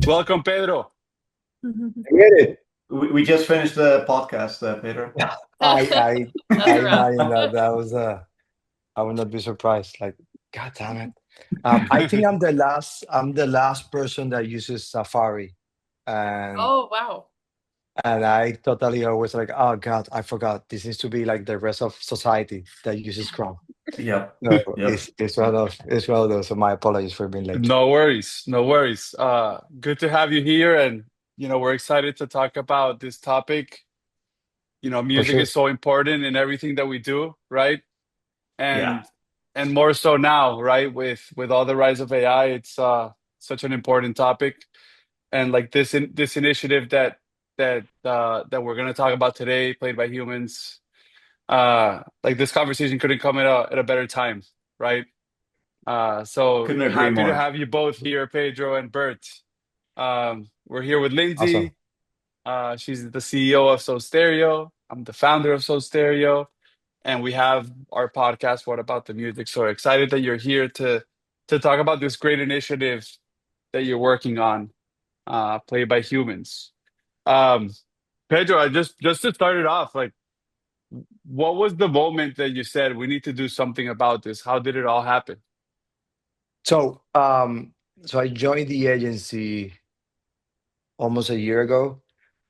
Welcome, Pedro. I get it. We just finished the podcast, Pedro. I That's I rough. imagine that was I would not be surprised. Like, God damn it. I think I'm the last person that uses Safari, and Oh, wow. I totally always like, oh God, I forgot. This needs to be like the rest of society that uses Chrome. Yep. No, Yep. it's one of those. So my apologies for being late. No worries, no worries. Good to have you here, and we're excited to talk about this topic. For Music is sure. so important in everything that we do, right? Yeah. And more so now, right? With all the rise of AI, it's such an important topic. And like this initiative that we're gonna talk about today, played by humans. Like this conversation couldn't come at a better time, right? So Couldn't agree happy to more. have you both here, Pedro and Bert. We're here with Awesome. Lindsey. She's the CEO of SoStereo. I'm the founder of SoStereo, and we have our podcast, What About the Music? So excited that you're here to talk about this great initiative that you're working on, played by humans. Um, Pedro, I just to start it off, like, what was the moment that you said we need to do something about this? How did it all happen? So so I joined the agency almost a year ago.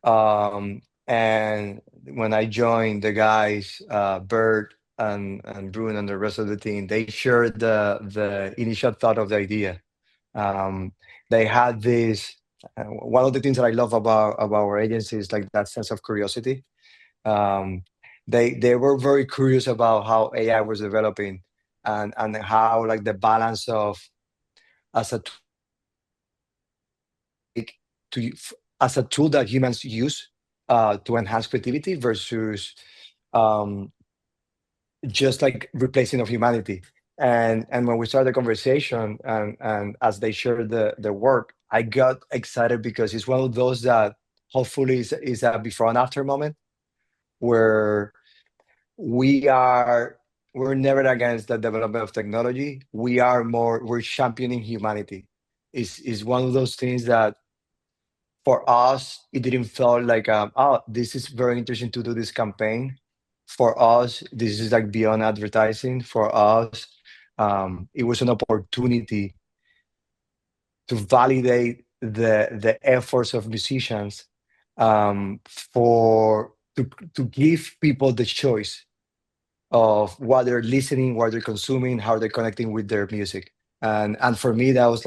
And when I joined, the guys, Bert and Bruin and the rest of the team, they shared the initial thought of the idea. Um, they had this. One of the things that I love about our agency is like that sense of curiosity. Um, they were very curious about how AI was developing, and how like the balance of as a to as a tool that humans use to enhance creativity versus um, just like replacing of humanity. And when we started the conversation, and as they shared the work, I got excited because it's one of those that hopefully is a before and after moment where we are we're never against the development of technology. We're championing humanity. Is one of those things that for us, it didn't feel like, oh, this is very interesting to do this campaign. For us, this is like beyond advertising. For us, it was an opportunity to validate the efforts of musicians, for to give people the choice of what they're listening, what they're consuming, how they're connecting with their music. And for me, that was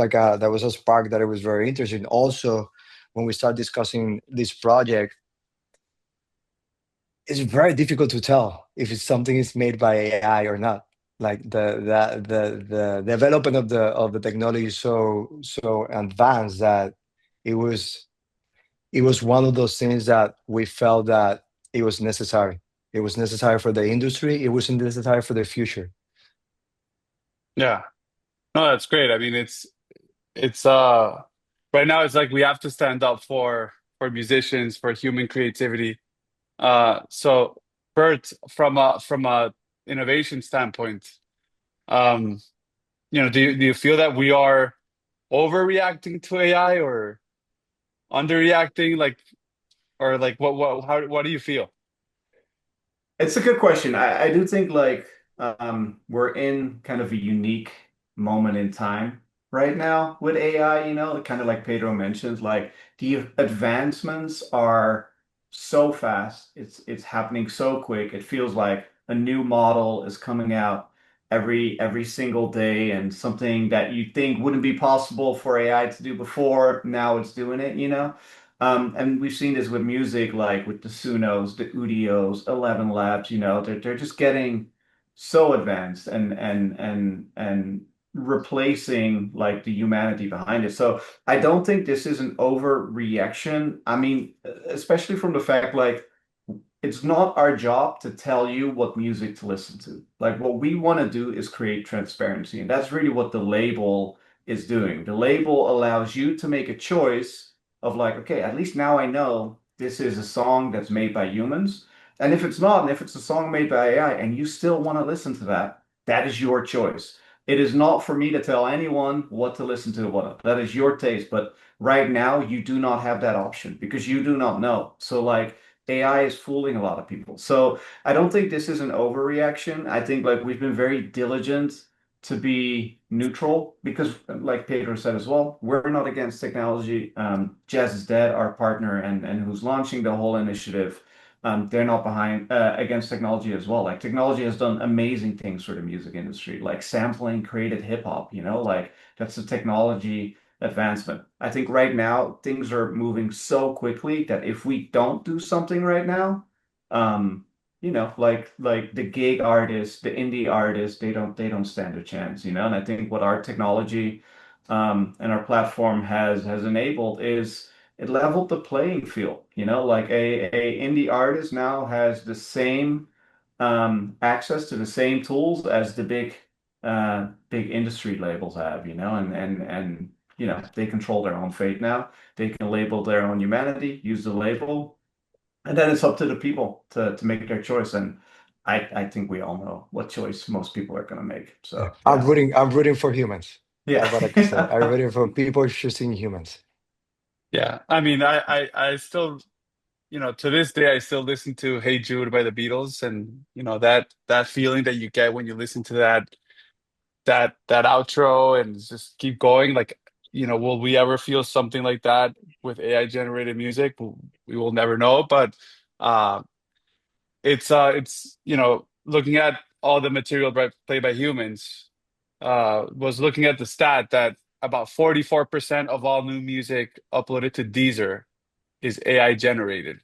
a spark that it was very interesting. Also, when we start discussing this project, it's very difficult to tell if it's something is made by AI or not. Like the development of the technology is so advanced that it was it was one of those things that we felt that it was necessary. It was necessary for the industry. It was necessary for the future. Yeah, no, that's great. I mean, it's right now it's like we have to stand up for musicians, for human creativity. So Bert, from a innovation standpoint, um, do you feel that we are overreacting to AI or underreacting? Like, or like what do you feel? It's a good question. I do think like we're in kind of a unique moment in time right now with AI, kind of like Pedro mentioned, like the advancements are so fast. It's happening so quick. It feels like a new model is coming out every single day, and something that you think wouldn't be possible for AI to do before, now it's doing it. And we've seen this with music, like with the Sunos, the Udios, 11 Labs, they're just getting so advanced and replacing like the humanity behind it. So I don't think this is an overreaction. I mean, especially from the fact like it's not our job to tell you what music to listen to. Like what we want to do is create transparency, and that's really what the label is doing. The label allows you to make a choice of like, okay, at least now I know this is a song that's made by humans. And if it's not, and if it's a song made by AI and you still want to listen to that, that is your choice. it is not for me to tell anyone what to listen to, what that is your taste. But right now, you do not have that option because you do not know. So like AI is fooling a lot of people. So I don't think this is an overreaction. I think like we've been very diligent to be neutral because, like Pedro said as well, we're not against technology. Jazz is Dead, our partner, and who's launching the whole initiative. They're not behind against technology as well. Like technology has done amazing things for the music industry, like sampling created hip hop, like that's a technology advancement. I think right now things are moving so quickly that if we don't do something right now, um, like the gig artists, the indie artists, they don't stand a chance, And I think what our technology and our platform has enabled is it leveled the playing field, like a indie artist now has the same access to the same tools as the big industry labels have, and they control their own fate now. They can label their own humanity, use the label, and then it's up to the people to make their choice. And I think we all know what choice most people are gonna make. Yeah. So I'm yeah. rooting. I'm rooting for humans. Yeah. That's what I can say. I'm rooting for people choosing humans. Yeah. I mean, I still, to this day, I still listen to Hey Jude by the Beatles, and that feeling that you get when you listen to that outro and just keep going. Like, will we ever feel something like that with AI generated music? We will never know. But uh, it's looking at all the material played by humans. Was looking at the stat that about 44% of all new music uploaded to Deezer is AI generated.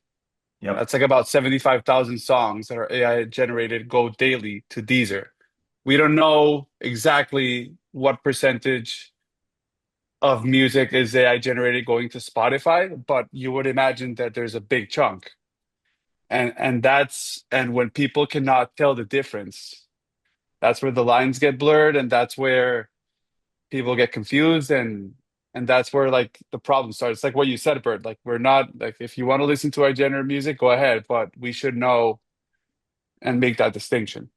Yep. That's like about 75,000 songs that are AI generated go daily to Deezer. We don't know exactly what percentage of music is AI generated going to Spotify, but you would imagine that there's a big chunk. And when people cannot tell the difference, that's where the lines get blurred, and that's where people get confused, and that's where like the problem starts. Like what you said, Bert, like we're not like, if you want to listen to our genre of music, go ahead, but we should know and make that distinction.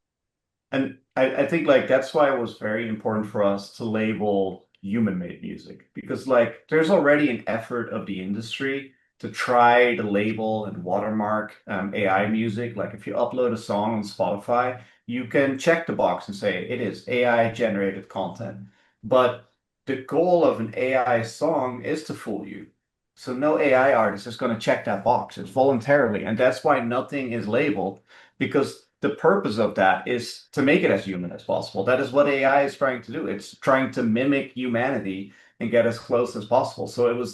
And I think like that's why it was very important for us to label human-made music because like there's already an effort of the industry to try to label and watermark AI music. Like if you upload a song on Spotify, you can check the box and say it is AI generated content. But the goal of an AI song is to fool you. So no AI artist is going to check that box. It's voluntarily, and that's why nothing is labeled because the purpose of that is to make it as human as possible. That is what AI is trying to do. It's trying to mimic humanity and get as close as possible. So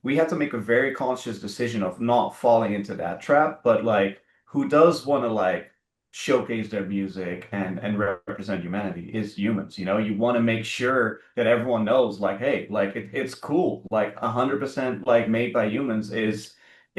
we had to make a very conscious decision of not falling into that trap, but like, who does want to like showcase their music and represent humanity is humans. You want to make sure that everyone knows, like, hey, like it's cool. Like 100% like made by humans is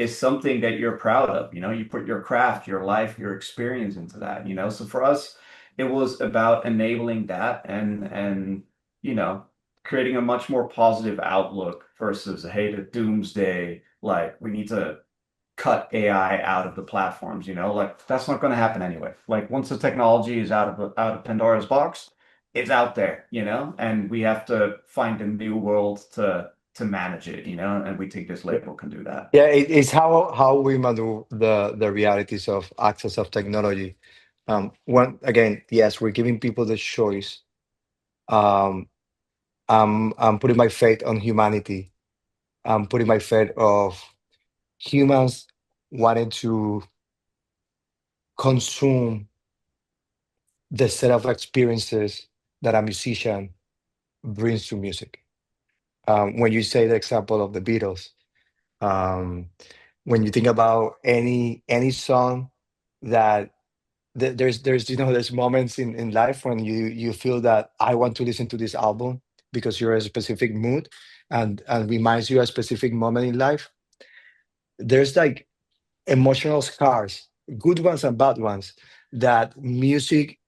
something that you're proud of. You put your craft, your life, your experience into that. So for us, it was about enabling that and you know, creating a much more positive outlook versus, hey, the doomsday, like we need to cut AI out of the platforms, like that's not going to happen anyway. Like once the technology is out of Pandora's box, it's out there, and we have to find a new world to manage it, and we think this label can do that. Yeah, it's how we maneuver the realities of access of technology. One again, yes, we're giving people the choice. Um, I'm putting my faith on humanity. I'm putting my faith of humans wanting to consume the set of experiences that a musician brings to music. When you say the example of the Beatles, um, when you think about any song that there's there's moments in life when you feel that I want to listen to this album because you're in a specific mood and reminds you a specific moment in life. There's like emotional scars, good ones and bad ones, that music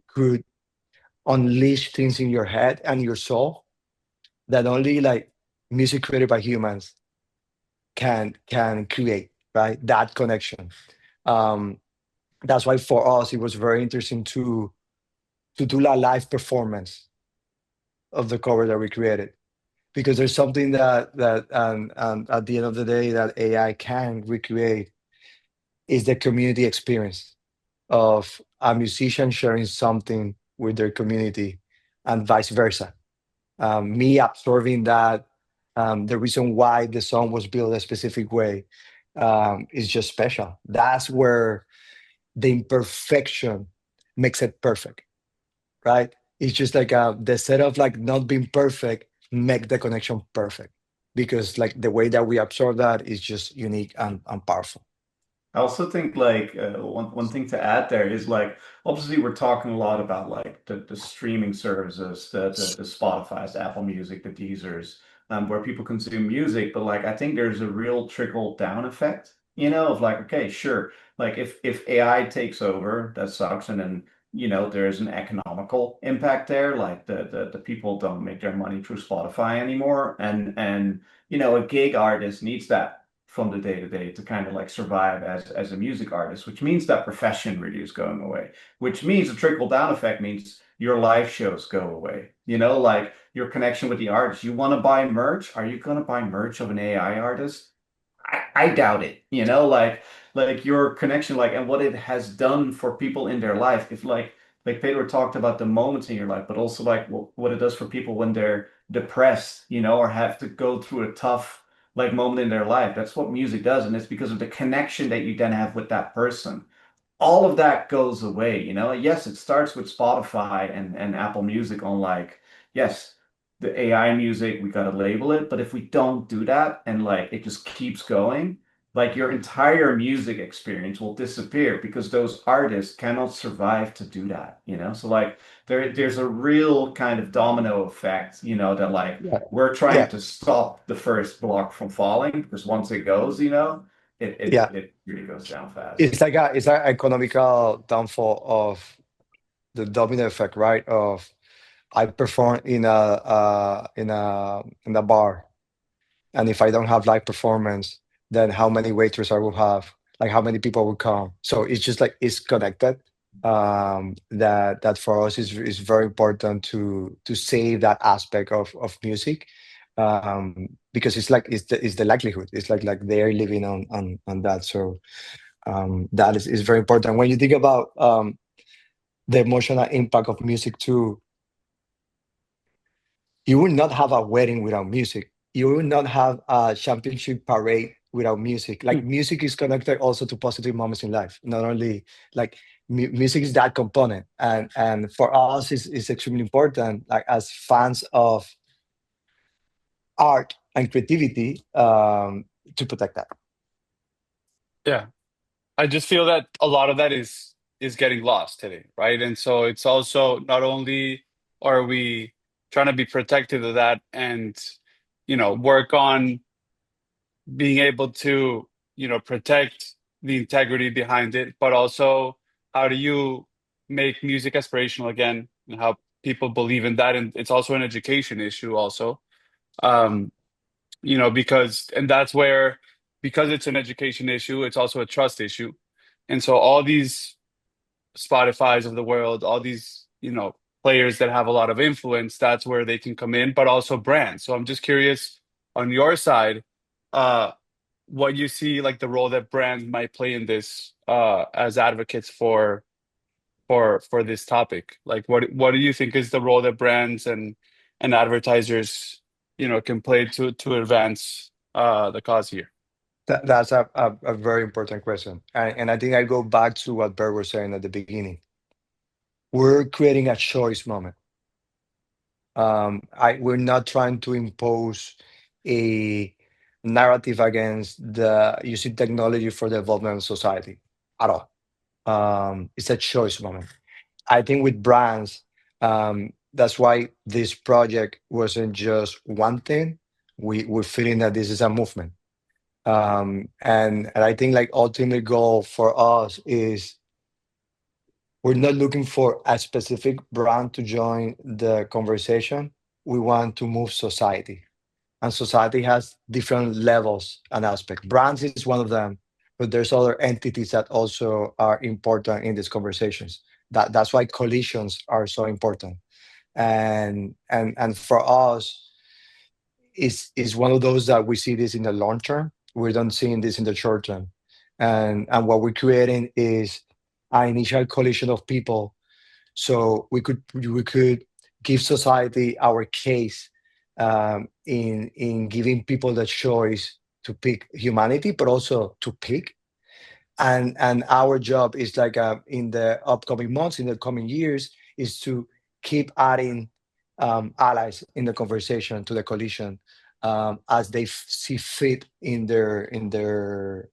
could unleash things in your head and your soul that only like music created by humans can create, right? That connection. Um, that's why for us it was very interesting to do a live performance of the cover that we created, because there's something that and at the end of the day that AI can recreate is the community experience of a musician sharing something with their community and vice versa. Me absorbing that, the reason why the song was built a specific way, is just special. That's where the imperfection makes it perfect, right? It's just like the set of like not being perfect make the connection perfect, because like the way that we absorb that is just unique and powerful. I also think like one thing to add there is like obviously we're talking a lot about like the streaming services, the Spotify's, the Apple Music, the Deezers, where people consume music, but like I think there's a real trickle down effect, of like, okay, sure, like if AI takes over, that sucks, and then there's an economical impact there, like the people don't make their money through Spotify anymore, and a gig artist needs that from the day to day to kind of like survive as a music artist, which means that profession really is going away, which means the trickle down effect means your live shows go away. Like your connection with the artist. You want to buy merch? Are you going to buy merch of an AI artist? I doubt it, like your connection, like, and what it has done for people in their life. If like Pedro talked about the moments in your life, but also like what it does for people when they're depressed, or have to go through a tough like moment in their life. That's what music does, and it's because of the connection that you then have with that person. All of that goes away. Yes, it starts with Spotify and Apple Music on like, yes, the AI music, we got to label it. But if we don't do that and like it just keeps going, like your entire music experience will disappear because those artists cannot survive to do that. So like there's a real kind of domino effect, that like Yeah, we're trying yeah, to stop the first block from falling because once it goes, it it yeah. it really goes down fast. It's like an economical downfall of the domino effect, right? Of I perform in a bar, and if I don't have live performance, then how many waiters I will have, like how many people will come. So it's just like it's connected. That for us is very important to save that aspect of music, because it's like it's the livelihood. It's like they're living on that. So that is very important when you think about the emotional impact of music too. You will not have a wedding without music. You will not have a championship parade without music. Like music is connected also to positive moments in life. Not only like music is that component, and for us is extremely important. Like as fans of art and creativity, to protect that. Yeah. I just feel that a lot of that is getting lost today, right? And so it's also not only are we trying to be protective of that and work on being able to protect the integrity behind it, but also how do you make music aspirational again and how people believe in that, and it's also an education issue also. Um, because and that's where, because it's an education issue, it's also a trust issue. And so all these Spotify's of the world, all these, players that have a lot of influence, that's where they can come in, but also brands. So I'm just curious on your side, uh, what you see like the role that brands might play in this, as advocates for this topic. Like what do you think is the role that brands and advertisers, can play to advance the cause here? That's a very important question, and I think I go back to what Bert was saying at the beginning. We're creating a choice moment. We're not trying to impose a narrative against the using technology for the development of society at all. It's a choice moment. I think with brands, that's why this project wasn't just one thing. We're feeling that this is a movement. And I think like ultimate goal for us is we're not looking for a specific brand to join the conversation. We want to move society, and society has different levels and aspects. Brands is one of them, but there's other entities that also are important in these conversations. That's why collisions are so important. And for us, is one of those that we see this in the long term. We don't see this in the short term, and what we're creating is an initial coalition of people, so we could give society our case, in giving people the choice to pick humanity, but also to pick. And our job is like, in the upcoming months, in the coming years, is to keep adding, allies in the conversation to the coalition, as they see fit in the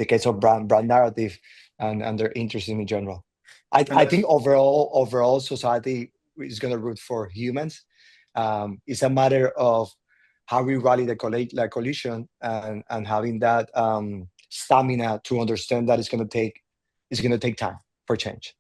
case of brand narrative, and their interest in general. And I think that's overall society is going to root for humans. It's a matter of how we rally the coalition, and having that, stamina to understand that it's going to take time for change.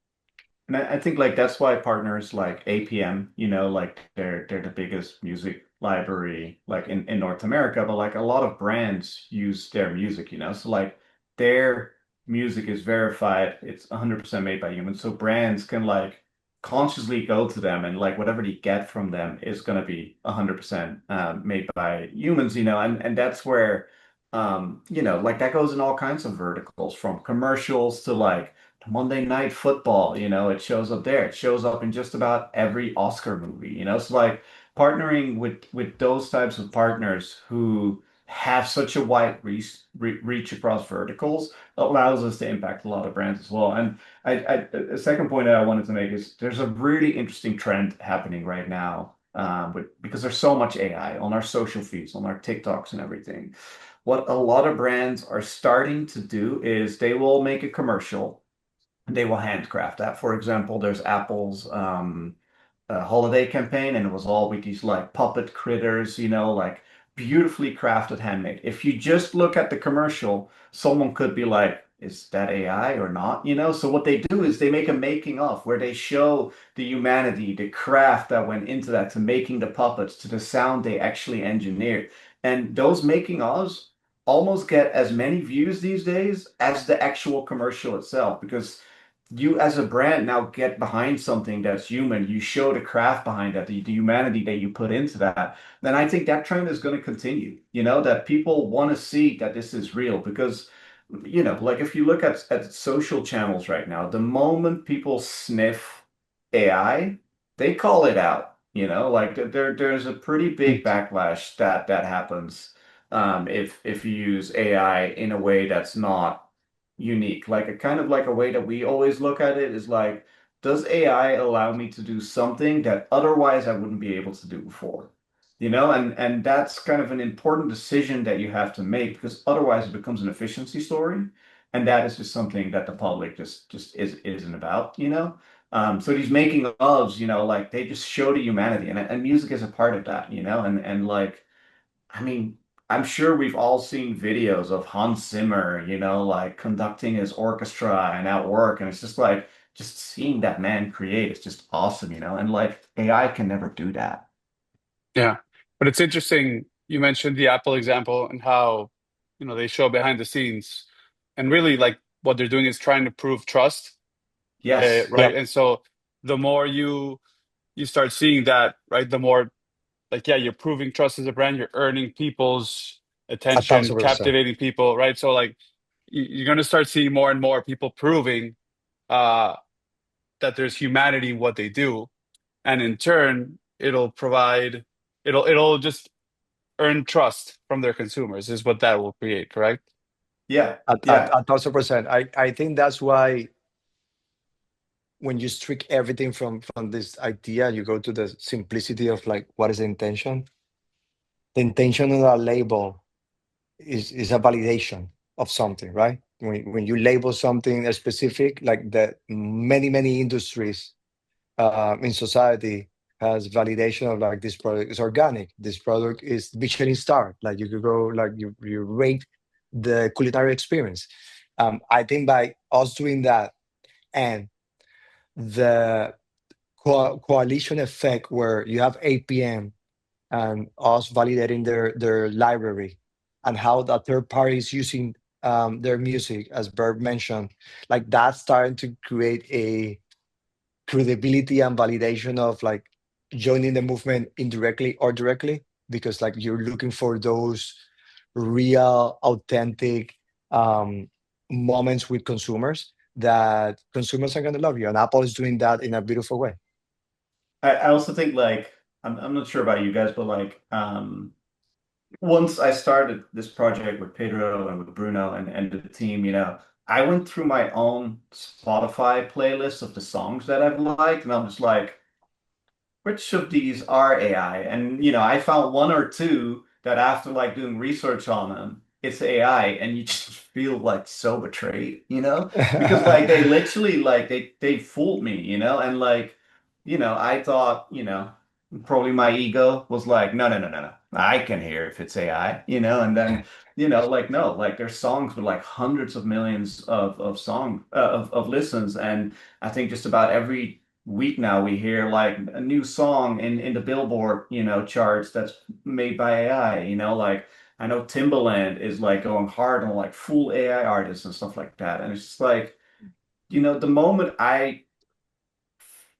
And I think like that's why partners like APM, like they're the biggest music library like in North America, but like a lot of brands use their music. So like their music is verified, it's 100% made by humans. So brands can like consciously go to them and like whatever they get from them is gonna be 100% made by humans. And that's where like that goes in all kinds of verticals from commercials to like Monday Night Football, it shows up there. It shows up in just about every Oscar movie. So like partnering with those types of partners who have such a wide reach across verticals allows us to impact a lot of brands as well. And a second point that I wanted to make is there's a really interesting trend happening right now, because there's so much AI on our social feeds, on our TikToks and everything. What a lot of brands are starting to do is they will make a commercial, they will handcraft that. For example, there's Apple's holiday campaign, and it was all with these like puppet critters, like beautifully crafted, handmade. If you just look at the commercial, someone could be like, is that AI or not? So what they do is they make a making of where they show the humanity, the craft that went into that, to making the puppets, to the sound they actually engineered. And those making ofs almost get as many views these days as the actual commercial itself, because you as a brand now get behind something that's human. You show the craft behind that, the humanity that you put into that. Then I think that trend is going to continue, that people want to see that this is real because, like if you look at social channels right now, the moment people sniff AI, they call it out, like there's a pretty big backlash that happens, if you use AI in a way that's not unique. Like a kind of like a way that we always look at it is like, does AI allow me to do something that otherwise I wouldn't be able to do before? And that's kind of an important decision that you have to make because otherwise it becomes an efficiency story. And that is just something that the public just isn't about. So these making ofs, like they just show the humanity and music is a part of that. And like I mean, I'm sure we've all seen videos of Hans Zimmer, like conducting his orchestra and at work. And it's just like, just seeing that man create is just awesome. And like AI can never do that. Yeah. But it's interesting. You mentioned the Apple example and how, they show behind the scenes and really like what they're doing is trying to prove trust, Yes. Yeah, right? And so the more you start seeing that, right, the more like, yeah, you're proving trust as a brand, you're earning people's a attention, thousand percent. captivating people, right? So like you're going to start seeing more and more people proving uh that there's humanity in what they do. And in turn, it'll just earn trust from their consumers is what that will create, correct? Yeah. A Yeah. 1,000%. I think that's why when you strip everything from this idea, you go to the simplicity of like, what is the intention? The intention of a label is a validation of something, right? When you label something specific, like the many industries, in society has validation of like, this product is organic, this product is Michelin star. Like you could go, like you rate the culinary experience. I think by us doing that, and the coalition effect where you have APM and us validating their library, and how that third party is using, their music, as Bert mentioned, like that's starting to credibility and validation of like joining the movement indirectly or directly, because like you're looking for those real, authentic moments with consumers that consumers are going to love you. And Apple is doing that in a beautiful way. I also think like I'm not sure about you guys, but like once I started this project with Pedro and with Bruno and the team, I went through my own Spotify playlist of the songs that I've liked, and I'm just like, which of these are AI? And I found one or two that after like doing research on them, it's AI, and you just feel like so betrayed, because like they literally like they fooled me, and like, I thought, probably my ego was like, no, no, no, no, no. I can hear if it's AI, and then, like no, like there's songs with like hundreds of millions of song of listens, and I think just about every week now we hear like a new song in the Billboard, charts that's made by AI, like I know Timbaland is like going hard on like full AI artists and stuff like that. And it's just like, the moment I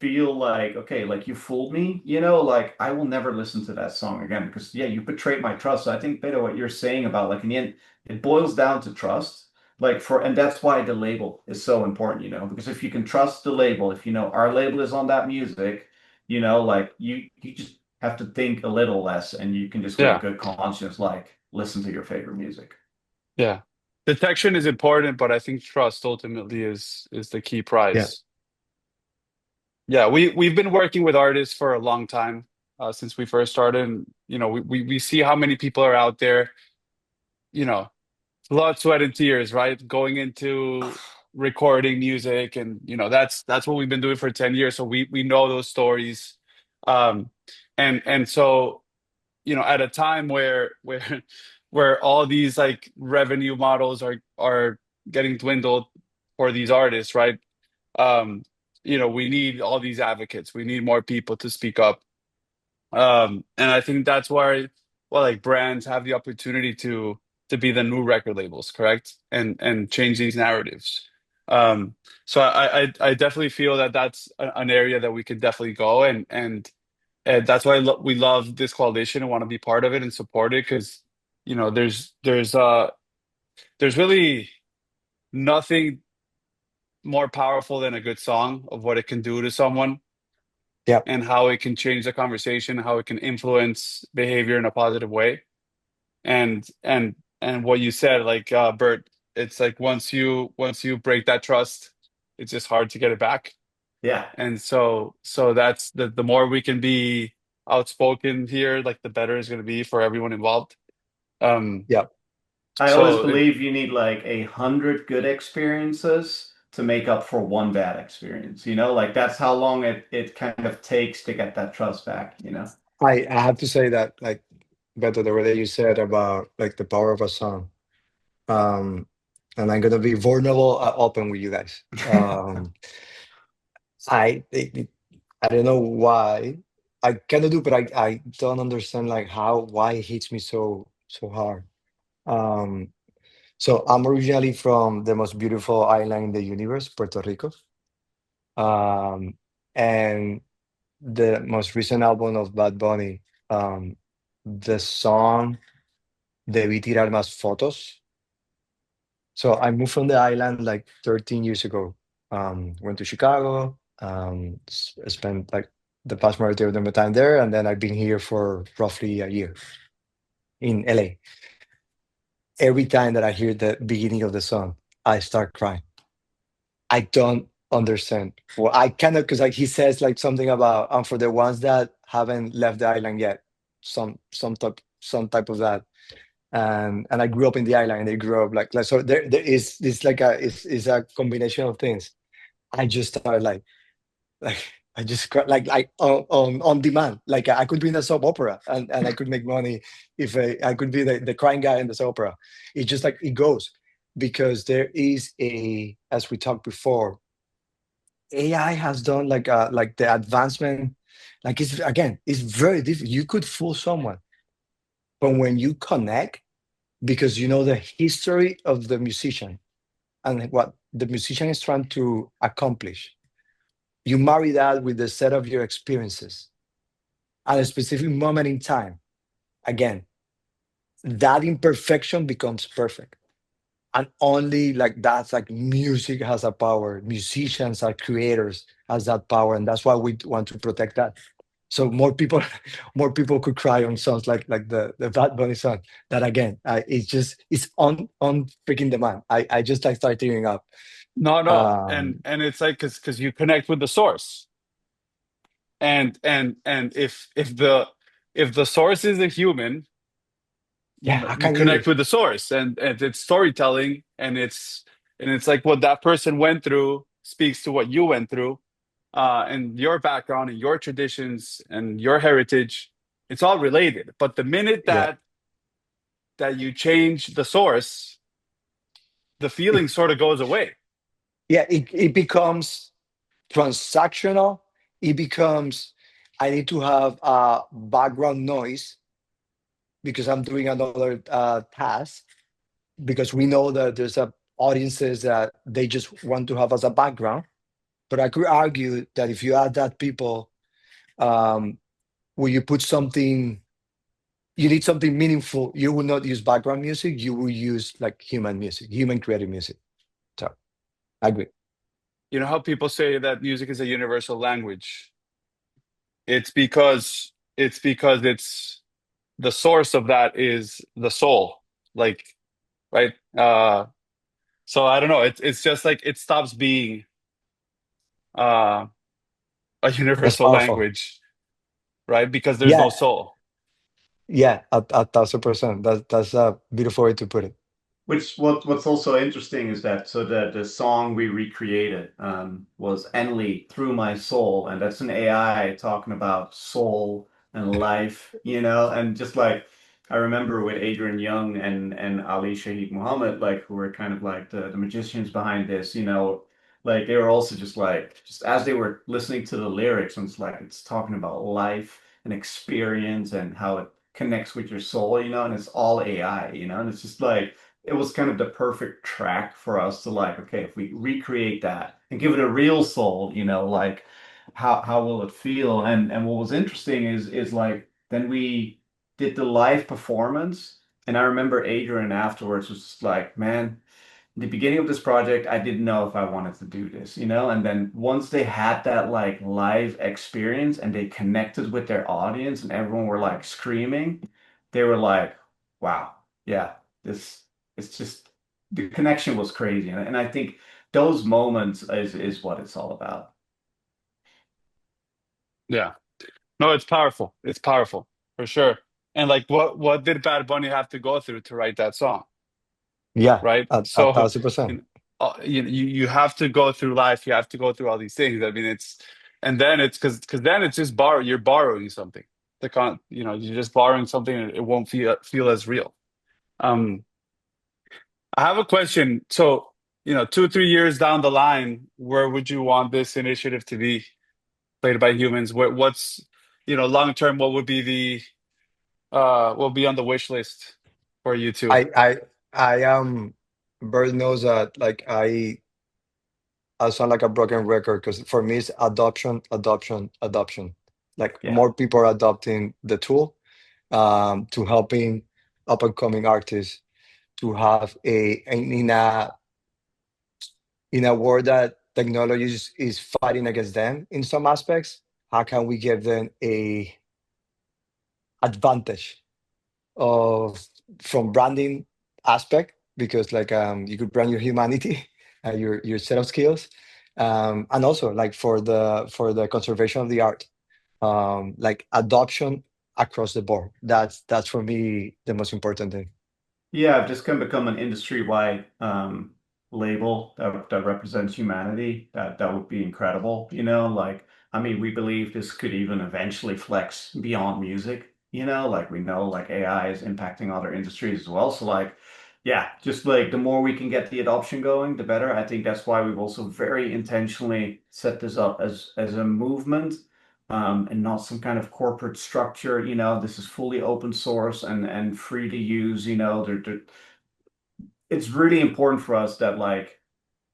feel like, okay, like you fooled me, like I will never listen to that song again because yeah, you betrayed my trust. So I think, Beto, what you're saying about like in the end, it boils down to trust. And that's why the label is so important, because if you can trust the label, if you know our label is on that music, like you just have to think a little less and you can just with a Yeah. good conscience, like listen to your favorite music. Yeah. Detection is important, but I think trust ultimately is the key Yeah. prize. Yeah, we've been working with artists for a long time, since we first started. And, we see how many people are out there, you know, blood, sweat, and tears, right? Going into recording music, and that's what we've been doing for 10 years. So we know those stories. Um, and so, at a time where where all these like revenue models are getting dwindled for these artists, right? Um, we need all these advocates. We need more people to speak up. And I think that's why, well, like brands have the opportunity to be the new record labels, correct? And change these narratives. So I definitely feel that that's an area that we could definitely go, and that's why we love this coalition and want to be part of it and support it, because there's really nothing more powerful than a good song of what it can do to someone, Yeah. and how it can change the conversation, how it can influence behavior in a positive way. And what you said, like, Bert, it's like once you break that trust, it's just hard to get it back. Yeah. And so that's the more we can be outspoken here, like the better it's going to be for everyone involved. Um, Yeah. I always so it, believe you need like 100 good experiences to make up for one bad experience, like that's how long it kind of takes to get that trust back. I have to say that like Beto, the way that you said about like the power of a song. Um, and I'm gonna be vulnerable, open with you guys. I I don't know why I cannot do, but I don't understand like why it hits me so hard. Um, so I'm originally from the most beautiful island in the universe, Puerto Rico. Um, and the most recent album of Bad Bunny, um, the song Debí tirar más fotos. So I moved from the island like 13 years ago. Went to Chicago, spent like the vast majority of my time there, and then I've been here for roughly a year in LA. Every time that I hear the beginning of the song, I start crying. I don't understand. Well, I cannot, because like he says like something about for the ones that haven't left the island yet, some type of that. And I grew up in the island, and they grew up like so. There is this like is a combination of things. I just started like I just like on demand. Like I could be in a soap opera, and I could make money if I could be the crying guy in the soap opera. It just like it goes, because there is as we talked before, AI has done like the advancement. Like it's very difficult. You could fool someone, but when you connect, because you know the history of the musician and what the musician is trying to accomplish, You marry that with the set of your experiences at a specific moment in time. Again, that imperfection becomes perfect. And only like that's like music has a power. Musicians are creators has that power, and that's why we want to protect that. So more people, more people could cry on songs like the Bad Bunny song. That again, it's on freaking demand. I just like start tearing up. No, no, Um, and it's like because you connect with the source, and if the source is a human, yeah, how you can you? connect with the source, and it's storytelling, and it's like what that person went through speaks to what you went through, and your background and your traditions and your heritage. It's all related. But the minute Yeah, that you change the source, the it, feeling sort of goes away. yeah, it becomes transactional. It becomes I need to have background noise because I'm doing another task because we know that there's a audiences that they just want to have as a background. But I could argue that if you add that people, um, where you put something, you need something meaningful, you will not use background music. You will use like human music, human creative music. So I agree. You know how people say that music is a universal language? It's because it's the source of that is the soul. Like, right? So I don't know. It's just like it stops being uh a That's universal powerful. language, right? Because there's no Yeah, soul. yeah, a thousand percent. That's a beautiful way to put it. Which what's also interesting is that so the song we recreated was Enly Through My Soul, and that's an AI talking about soul and life, and just like I remember with Adrian Young and Ali Shaheed Muhammad, like who were kind of like the magicians behind this, like they were also just like just as they were listening to the lyrics, and it's like it's talking about life and experience and how it connects with your soul, and it's all AI, and it's just like it was kind of the perfect track for us to like, okay, if we recreate that and give it a real soul, like how will it feel? And what was interesting is like then we did the live performance, and I remember Adrian afterwards was just like, man, the beginning of this project, I didn't know if I wanted to do this, And then once they had that like live experience and they connected with their audience and everyone were like screaming, they were like, wow, yeah, this it's just the connection was crazy. And I think those moments is what it's all about. Yeah. No, it's powerful. It's powerful for sure. And like what did Bad Bunny have to go through to write that song? Yeah, Right? a So, thousand percent. you have to go through life, you have to go through all these things. I mean, it's and then it's because then it's just you're borrowing something. You're just borrowing something and it won't feel as real. Um, I have a question. So, 2, 3 years down the line, where would you want this initiative to be played by humans? What's long term, what would be the will be on the wish list for you two? I I I am. Bert knows that like I sound like a broken record because for me it's adoption, adoption, adoption. Like Yeah. more people are adopting the tool, to helping up and coming artists to have in a world that technology is fighting against them in some aspects. How can we give them a advantage of from branding aspect because like you could brand your humanity your set of skills, and also like for the conservation of the art, like adoption across the board. That's for me the most important thing. Yeah, I've just kind of become an industry-wide label that represents humanity. That would be incredible, Like, I mean, we believe this could even eventually flex beyond music, Like we know like AI is impacting other industries as well. So like, yeah, just like the more we can get the adoption going, the better. I think that's why we've also very intentionally set this up as a movement and not some kind of corporate structure. This is fully open source and free to use. It's really important for us that like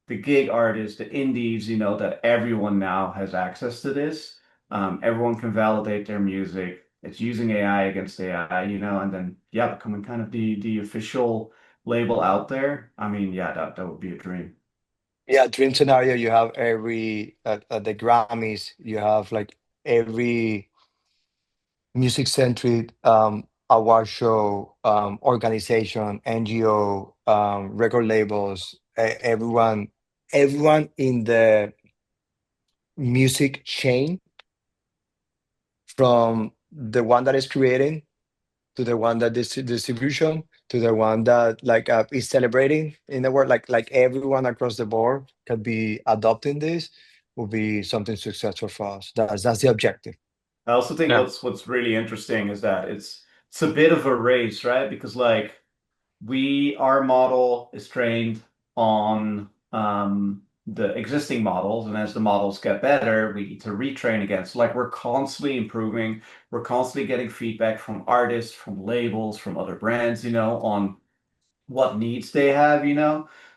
the gig artists, the indies, that everyone now has access to this. Everyone can validate their music. It's using AI against AI, and then yeah, becoming kind of the official label out there. I mean, yeah, that would be a dream. Yeah, dream scenario. You have every at the Grammys. You have like every music centric award show, organization, NGO, record labels, everyone in the music chain, from the one that is creating to the one that is distribution to the one that like is celebrating in the world, like everyone across the board can be adopting this, will be something successful for us. That's the objective. I also think Yeah, what's really interesting is that it's a bit of a race, right? Because like our model is trained on the existing models, and as the models get better, we need to retrain again. So like we're constantly improving, we're constantly getting feedback from artists, from labels, from other brands, on what needs they have,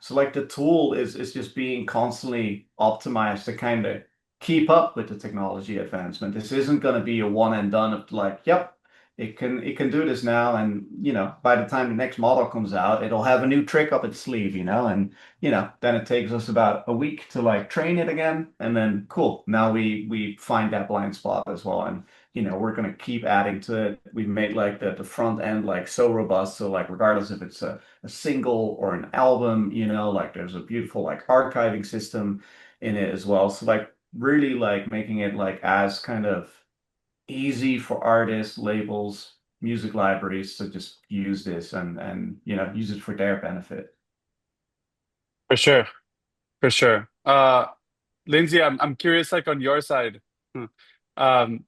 So like the tool is just being constantly optimized to kind of keep up with the technology advancement. This isn't going to be a one and done of like, yep, it can do this now, and by the time the next model comes out, it'll have a new trick up its sleeve, and then it takes us about a week to like train it again, and then cool, now we find that blind spot as well, and we're going to keep adding to it. We've made like the front end like so robust, so like regardless if it's a single or an album, like there's a beautiful like archiving system in it as well. So like really like making it like as kind of easy for artists, labels, music libraries to just use this and use it for their benefit. for sure, for sure. Lindsey, I'm curious, like on your side, hmm, um,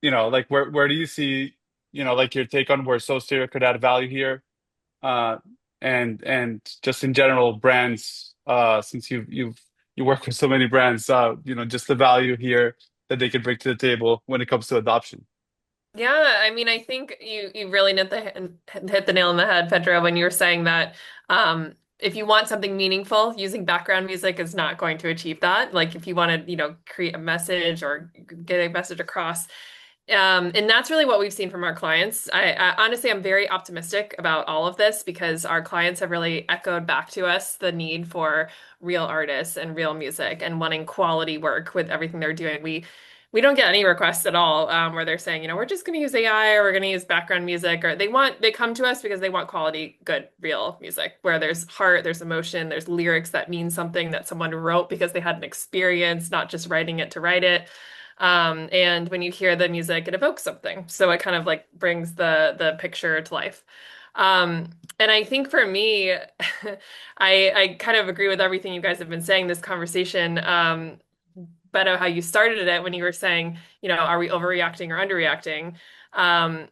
like where do you see, like your take on where SoStereo could add value here? Uh, and just in general, brands, since you work with so many brands, just the value here that they could bring to the table when it comes to adoption. Yeah, I mean, I think you really hit the nail on the head, Pedro, when you were saying that if you want something meaningful, using background music is not going to achieve that. Like if you want to, create a message or get a message across, and that's really what we've seen from our clients. I honestly, I'm very optimistic about all of this because our clients have really echoed back to us the need for real artists and real music and wanting quality work with everything they're doing. We don't get any requests at all where they're saying, we're just going to use AI or we're going to use background music, or they come to us because they want quality, good, real music where there's heart, there's emotion, there's lyrics that mean something that someone wrote because they had an experience, not just writing it to write it. And when you hear the music, it evokes something. So it kind of like brings the picture to life. And I think for me, I kind of agree with everything you guys have been saying this conversation. Beto, how you started it when you were saying, are we overreacting or underreacting? Um,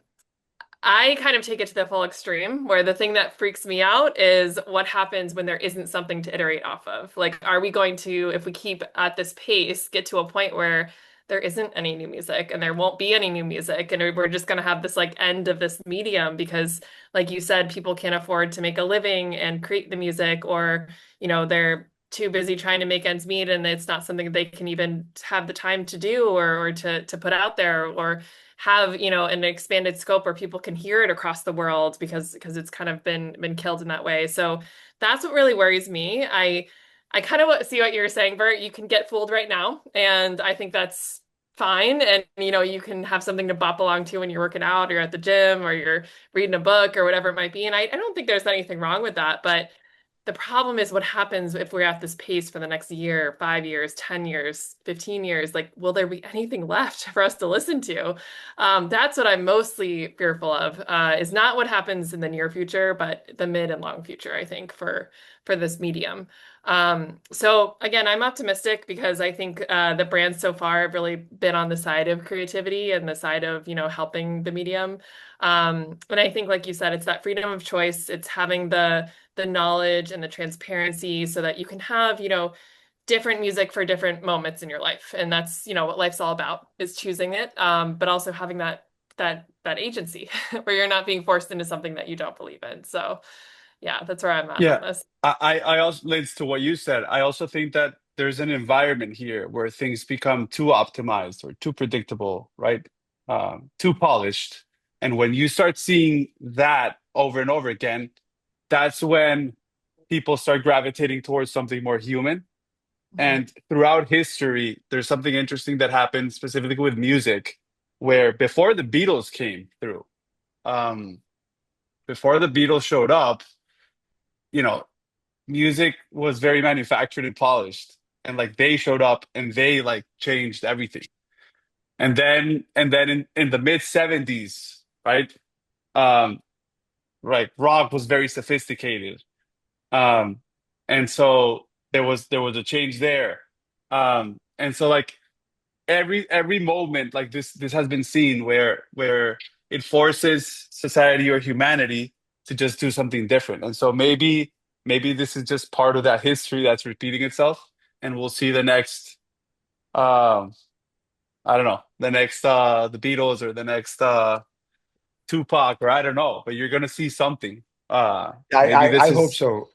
I kind of take it to the full extreme where the thing that freaks me out is what happens when there isn't something to iterate off of. Like, are we going to, if we keep at this pace, get to a point where there isn't any new music and there won't be any new music and we're just going to have this like end of this medium because, like you said, people can't afford to make a living and create the music, or, they're too busy trying to make ends meet and it's not something they can even have the time to do or to put out there or have an expanded scope where people can hear it across the world because it's kind of been killed in that way. So that's what really worries me. I kind of see what you're saying, Bert. You can get fooled right now, and I think that's fine. And you can have something to bop along to when you're working out or you're at the gym or you're reading a book or whatever it might be. And I don't think there's anything wrong with that, but the problem is what happens if we're at this pace for the next year, 5 years, 10 years, 15 years? Like, will there be anything left for us to listen to? That's what I'm mostly fearful of, is not what happens in the near future, but the mid and long future, I think, for this medium. So again, I'm optimistic because I think the brands so far have really been on the side of creativity and the side of, helping the medium. And I think, like you said, it's that freedom of choice. It's having the knowledge and the transparency so that you can have, different music for different moments in your life. And that's, what life's all about is choosing it. But also having that agency where you're not being forced into something that you don't believe in. So Yeah, that's where I'm at on Yeah, this. I also links to what you said. I also think that there's an environment here where things become too optimized or too predictable, right? Too polished. And when you start seeing that over and over again, that's when people start gravitating towards something more human. Mhm. And throughout history, there's something interesting that happened specifically with music, where before the Beatles came through, um, before the Beatles showed up, you know, music was very manufactured and polished. And like they showed up and they like changed everything. And then in the mid 70s, right? Um, right, rock was very sophisticated. Um, and so there was a change there. And so like every moment like this has been seen where it forces society or humanity to just do something different. And so maybe this is just part of that history that's repeating itself, and we'll see the next um I don't know, the next the Beatles or the next Tupac, or I don't know, but you're gonna see something. Maybe I this hope is so.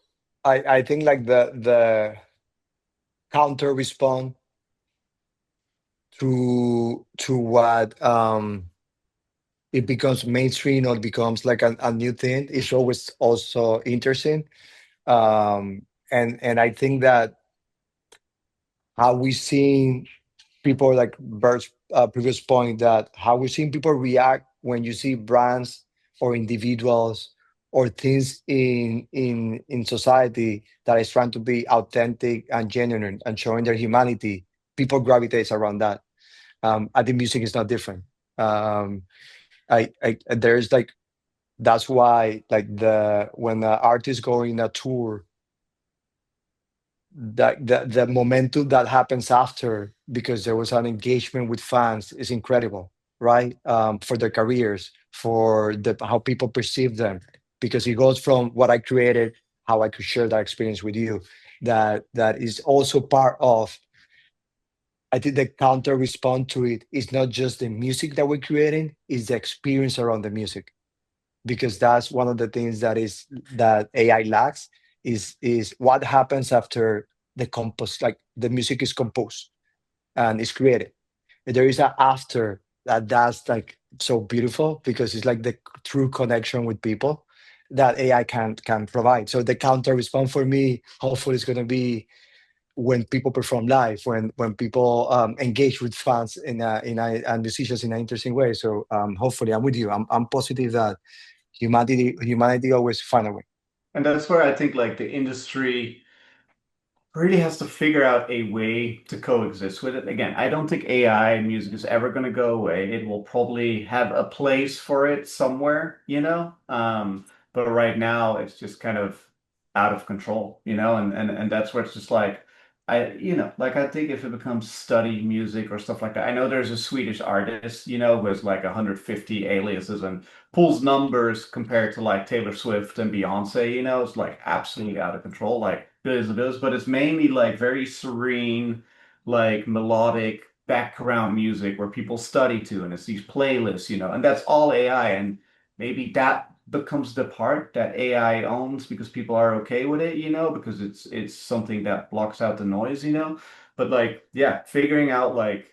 I think like the counter response to what it becomes mainstream or it becomes like a new thing is always also interesting. And I think that how we see people like Bert's previous point that how we've seen people react when you see brands or individuals or things in society that is trying to be authentic and genuine and showing their humanity. People gravitate around that. I think music is not different. Um, I there's like that's why like the when the artists go in a tour that the momentum that happens after because there was an engagement with fans is incredible, right? For their careers, for the how people perceive them, because it goes from what I created, how I could share that experience with you. That is also part of. I think the counter response to it is not just the music that we're creating, is the experience around the music, because that's one of the things that AI lacks is what happens after the compose like the music is composed and is created. There is a after that's like so beautiful because it's like the true connection with people that AI can provide. So the counter response for me, hopefully, is going to be when people perform live, when people engage with fans and musicians in an interesting way. So hopefully, I'm with you. I'm positive that humanity always find a way. And that's where I think like the industry really has to figure out a way to coexist with it. Again, I don't think AI and music is ever going to go away. It will probably have a place for it somewhere, you know? But right now it's just kind of out of control, you know? And that's where it's just like like I think if it becomes study music or stuff like that. I know there's a Swedish artist, who has like 150 aliases and pulls numbers compared to like Taylor Swift and Beyonce, it's like absolutely out of control, like billions and billions, but it's mainly like very serene, like melodic background music where people study to, and it's these playlists, and that's all AI. And maybe that becomes the part that AI owns because people are okay with it, because it's something that blocks out the noise, But like, yeah, figuring out like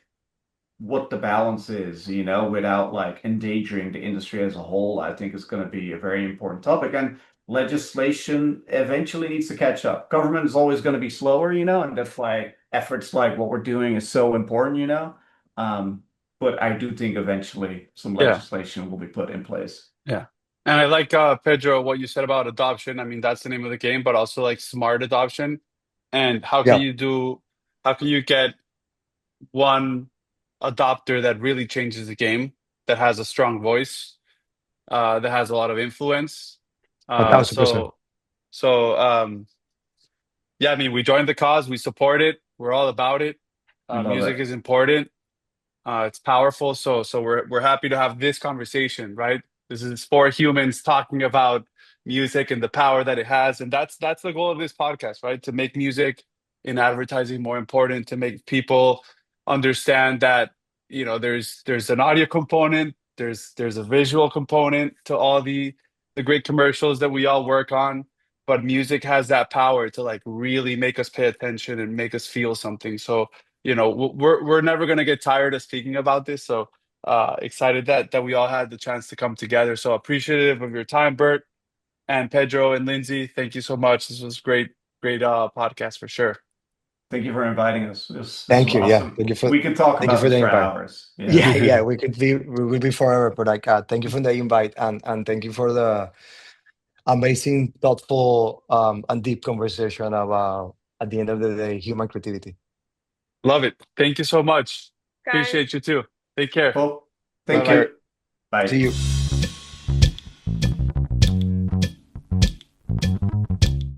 what the balance is, without like endangering the industry as a whole, I think is going to be a very important topic. And legislation eventually needs to catch up. Government is always going to be slower, and that's why efforts like what we're doing is so important, Um, but I do think eventually some yeah. legislation will be put in place. Yeah. And I like Pedro, what you said about adoption. I mean, that's the name of the game, but also like smart adoption. And Yeah, how can you get one adopter that really changes the game, that has a strong voice, that has a lot of influence. a Uh, thousand percent. so so yeah, I mean, we joined the cause, we support it, we're all about it. I love Music it. is important. It's powerful. So we're happy to have this conversation, right? This is four humans talking about music and the power that it has, and that's the goal of this podcast, right? To make music in advertising more important, to make people understand that there's an audio component, there's a visual component to all the great commercials that we all work on. but music has that power to like really make us pay attention and make us feel something. So, we're never gonna get tired of speaking about this. So excited that we all had the chance to come together. So appreciative of your time, Bert and Pedro and Lindsey. Thank you so much. This was great podcast for sure. Thank you for inviting us. This was Thank you. Yeah. awesome. We could talk Thank you about for this the for invite. hours. Yeah, yeah, we will be forever. But like, thank you for the invite, and thank you for the amazing, thoughtful, and deep conversation about, at the end of the day, human creativity. Love it. Thank you so much. Guys. Appreciate you too. Take care. Well, Bye thank bye. you. Bye. See you.